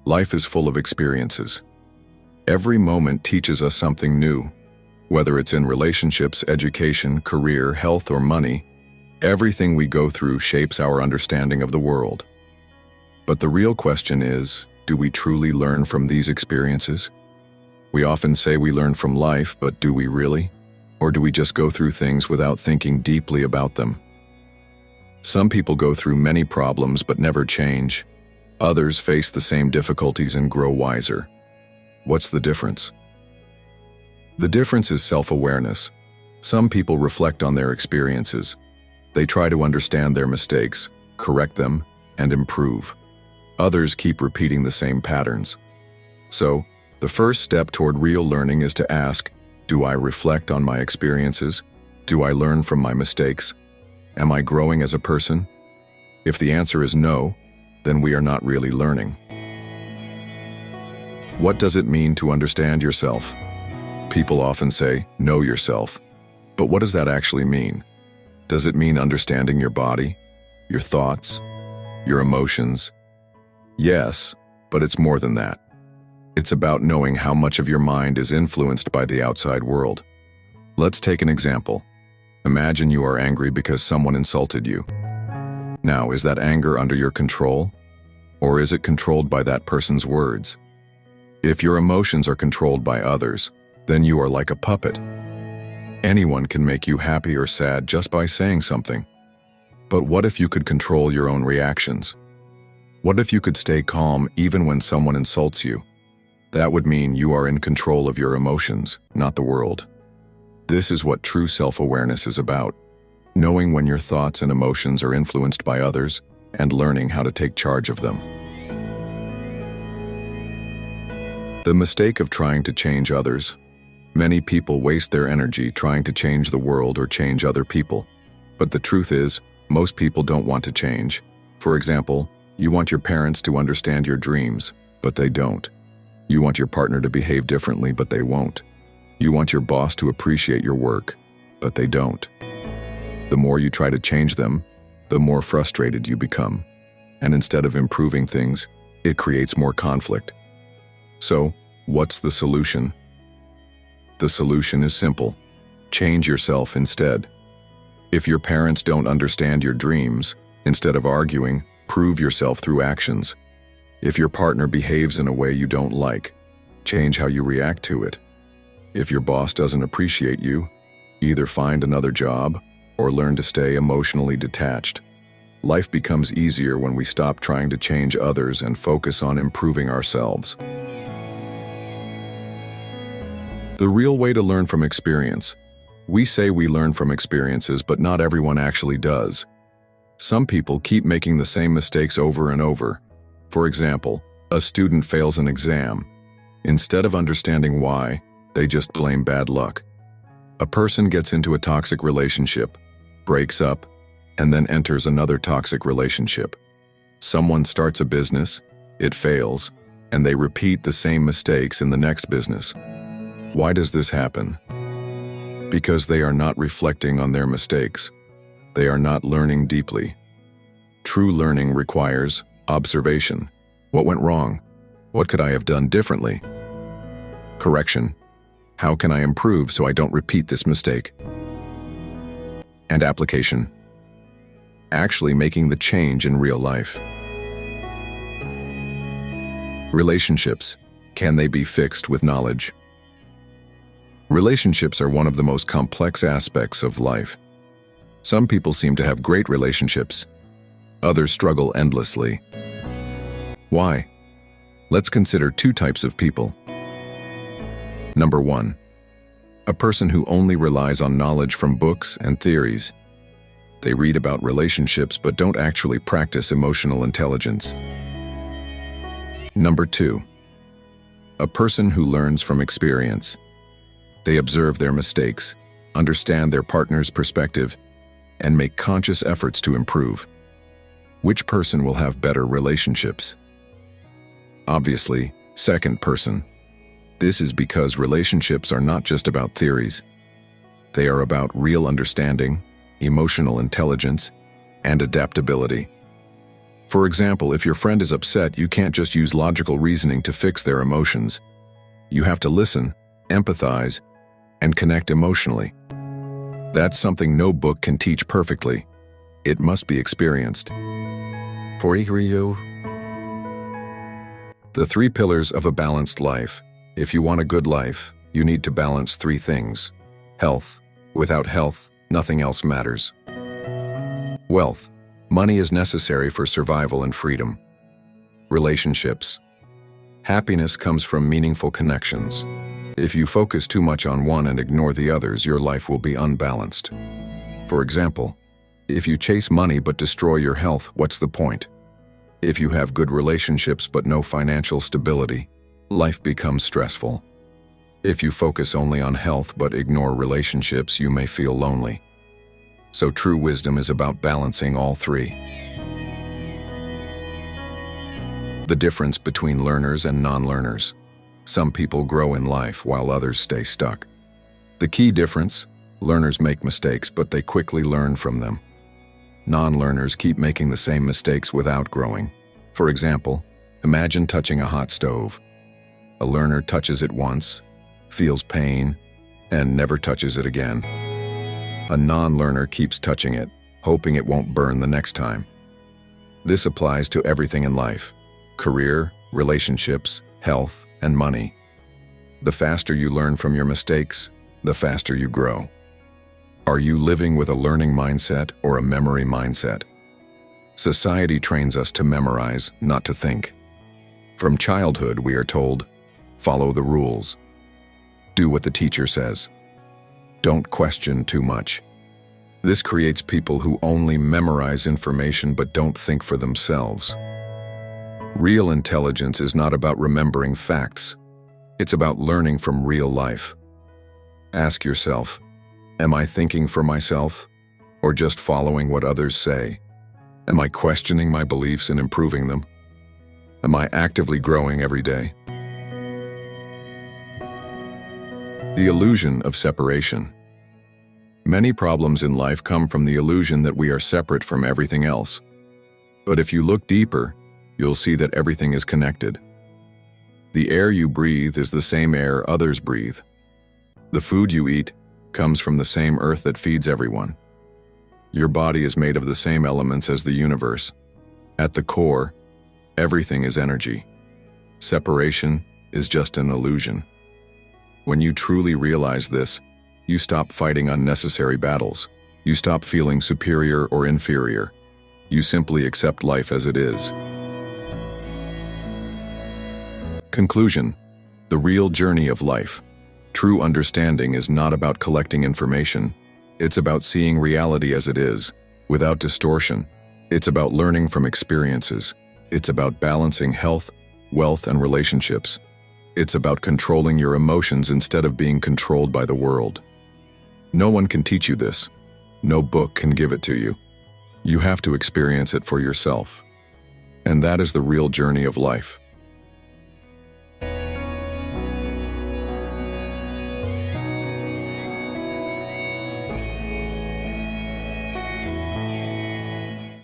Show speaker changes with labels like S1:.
S1: Life is full of experiences. Every moment teaches us something new. Whether it's in relationships, education, career, health, or money, everything we go through shapes our understanding of the world. But the real question is, do we truly learn from these experiences? We often say we learn from life, but do we really? Or do we just go through things without thinking deeply about them? Some people go through many problems but never change. Others face the same difficulties and grow wiser. What's the difference? The difference is self-awareness. Some people reflect on their experiences. They try to understand their mistakes, correct them, and improve. Others keep repeating the same patterns. So, the first step toward real learning is to ask, do I reflect on my experiences? Do I learn from my mistakes? Am I growing as a person? If the answer is no, then we are not really learning. What does it mean to understand yourself? People often say, know yourself. But what does that actually mean? Does it mean understanding your body, your thoughts, your emotions? Yes, but it's more than that. It's about knowing how much of your mind is influenced by the outside world. Let's take an example. Imagine you are angry because someone insulted you. Now, is that anger under your control? Or is it controlled by that person's words? If your emotions are controlled by others, then you are like a puppet. Anyone can make you happy or sad just by saying something. But what if you could control your own reactions? What if you could stay calm even when someone insults you? That would mean you are in control of your emotions, not the world. This is what true self-awareness is about, knowing when your thoughts and emotions are influenced by others and learning how to take charge of them. The mistake of trying to change others. Many people waste their energy trying to change the world or change other people. But the truth is, most people don't want to change. For example, you want your parents to understand your dreams, but they don't. You want your partner to behave differently, but they won't. You want your boss to appreciate your work, but they don't. The more you try to change them, the more frustrated you become. And instead of improving things, it creates more conflict. So, what's the solution? The solution is simple. Change yourself instead. If your parents don't understand your dreams, instead of arguing, prove yourself through actions. If your partner behaves in a way you don't like, change how you react to it. If your boss doesn't appreciate you, either find another job or learn to stay emotionally detached. Life becomes easier when we stop trying to change others and focus on improving ourselves. The real way to learn from experience. We say we learn from experiences, but not everyone actually does. Some people keep making the same mistakes over and over. For example, a student fails an exam. Instead of understanding why, they just blame bad luck. A person gets into a toxic relationship, breaks up, and then enters another toxic relationship. Someone starts a business, it fails, and they repeat the same mistakes in the next business. Why does this happen? Because they are not reflecting on their mistakes. They are not learning deeply. True learning requires observation. What went wrong? What could I have done differently? Correction. How can I improve so I don't repeat this mistake? And application. Actually making the change in real life. Relationships. Can they be fixed with knowledge? Relationships are one of the most complex aspects of life. Some people seem to have great relationships. Others struggle endlessly. Why? Let's consider two types of people. Number 1. A person who only relies on knowledge from books and theories. They read about relationships but don't actually practice emotional intelligence. Number 2. A person who learns from experience. They observe their mistakes, understand their partner's perspective, and make conscious efforts to improve. Which person will have better relationships? Obviously, second person. This is because relationships are not just about theories. They are about real understanding, emotional intelligence, and adaptability. For example, if your friend is upset, you can't just use logical reasoning to fix their emotions. You have to listen, empathize, and connect emotionally. That's something no book can teach perfectly. It must be experienced. For you, the 3 pillars of a balanced life. If you want a good life, you need to balance 3 things. Health. Without health, nothing else matters. Wealth. Money is necessary for survival and freedom. Relationships. Happiness comes from meaningful connections. If you focus too much on one and ignore the others, your life will be unbalanced. For example, if you chase money but destroy your health, what's the point? If you have good relationships but no financial stability, life becomes stressful. If you focus only on health but ignore relationships, you may feel lonely. So true wisdom is about balancing all 3. The difference between learners and non-learners. Some people grow in life while others stay stuck. The key difference: learners make mistakes, but they quickly learn from them. Non-learners keep making the same mistakes without growing. For example, imagine touching a hot stove. A learner touches it once, feels pain, and never touches it again. A non-learner keeps touching it, hoping it won't burn the next time. This applies to everything in life: career, relationships, health, and money. The faster you learn from your mistakes, the faster you grow. Are you living with a learning mindset or a memory mindset? Society trains us to memorize, not to think. From childhood, we are told, follow the rules. Do what the teacher says. Don't question too much. This creates people who only memorize information but don't think for themselves. Real intelligence is not about remembering facts. It's about learning from real life. Ask yourself, am I thinking for myself, or just following what others say? Am I questioning my beliefs and improving them? Am I actively growing every day? The illusion of separation. Many problems in life come from the illusion that we are separate from everything else. But if you look deeper, you'll see that everything is connected. The air you breathe is the same air others breathe. The food you eat comes from the same earth that feeds everyone. Your body is made of the same elements as the universe. At the core, everything is energy. Separation is just an illusion. When you truly realize this, you stop fighting unnecessary battles. You stop feeling superior or inferior. You simply accept life as it is. Conclusion: the real journey of life. True understanding is not about collecting information. It's about seeing reality as it is, without distortion. It's about learning from experiences. It's about balancing health, wealth, and relationships. It's about controlling your emotions instead of being controlled by the world. No one can teach you this. No book can give it to you. You have to experience it for yourself. And that is the real journey of life.